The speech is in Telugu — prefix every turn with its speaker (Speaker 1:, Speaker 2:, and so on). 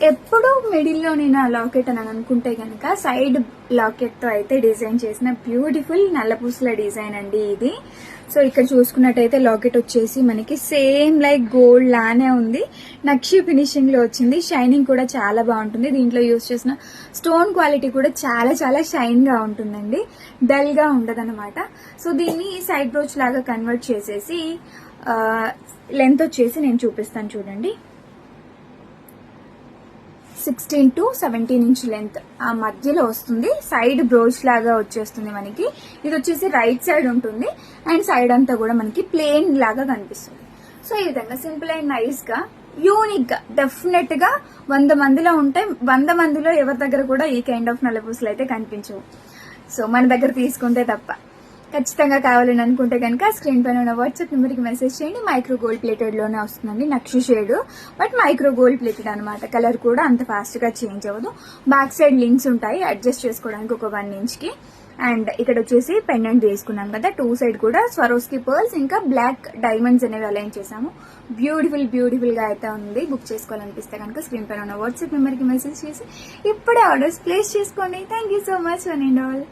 Speaker 1: ఎప్పుడు మిడిల్లో నేను ఆ లాకెట్ అని అనుకుంటే కనుక సైడ్ లాకెట్ తో అయితే డిజైన్ చేసిన బ్యూటిఫుల్ నల్లపూసల డిజైన్ అండి ఇది. సో ఇక్కడ చూసుకున్నట్టయితే లాకెట్ వచ్చేసి మనకి సేమ్ లైక్ గోల్డ్ లానే ఉంది. నక్షి ఫినిషింగ్ లో వచ్చింది. షైనింగ్ కూడా చాలా బాగుంటుంది. దీంట్లో యూజ్ చేసిన స్టోన్ క్వాలిటీ కూడా చాలా చాలా షైన్ గా ఉంటుందండి, డల్ గా ఉండదన్నమాట. సో దీన్ని సైడ్ బ్రోచ్ లాగా కన్వర్ట్ చేసేసి లెంత్ వచ్చేసి నేను చూపిస్తాను చూడండి. 16 to 17 ఇంచ్ లెంత్ ఆ మధ్యలో వస్తుంది. సైడ్ బ్రోచ్ లాగా వచ్చేస్తుంది మనకి. ఇది వచ్చేసి రైట్ సైడ్ ఉంటుంది అండ్ సైడ్ అంతా కూడా మనకి ప్లేన్ లాగా కనిపిస్తుంది. సో ఈ విధంగా సింపుల్ అండ్ నైస్ గా యూనిక్ గా డెఫినెట్ గా 100 మందిలో ఉంటే 100 మందిలో ఎవరి దగ్గర కూడా ఈ కైండ్ ఆఫ్ నల్లపూసలు అయితే కనిపించవు. సో మన దగ్గర తీసుకుంటే తప్ప. ఖచ్చితంగా కావాలని అనుకుంటే కనుక స్క్రీన్ పైన ఉన్న వాట్సాప్ నెంబర్కి మెసేజ్ చేయండి. మైక్రో గోల్డ్ ప్లేటెడ్ లోనే వస్తుందండి, నక్షి shade, but micro gold plated అనమాట. కలర్ కూడా అంత ఫాస్ట్ గా చేంజ్ అవ్వదు. బ్యాక్ సైడ్ లింక్స్ ఉంటాయి అడ్జస్ట్ చేసుకోవడానికి ఒక 1 ఇంచ్ కి. అండ్ ఇక్కడ వచ్చేసి పెండెంట్ తీసుకున్నాం కదా, 2 సైడ్ కూడా స్వరోస్కి పర్ల్స్ ఇంకా బ్లాక్ డైమండ్స్ అనేవి అలైన్ చేసాము. బ్యూటిఫుల్ గా అయితే ఉంది. బుక్ చేసుకోవాలనిపిస్తే కనుక స్క్రీన్ పైన ఉన్న వాట్సాప్ నెంబర్కి మెసేజ్ చేసి ఇప్పుడే ఆర్డర్స్ ప్లేస్ చేసుకోండి. Thank you so much one and all.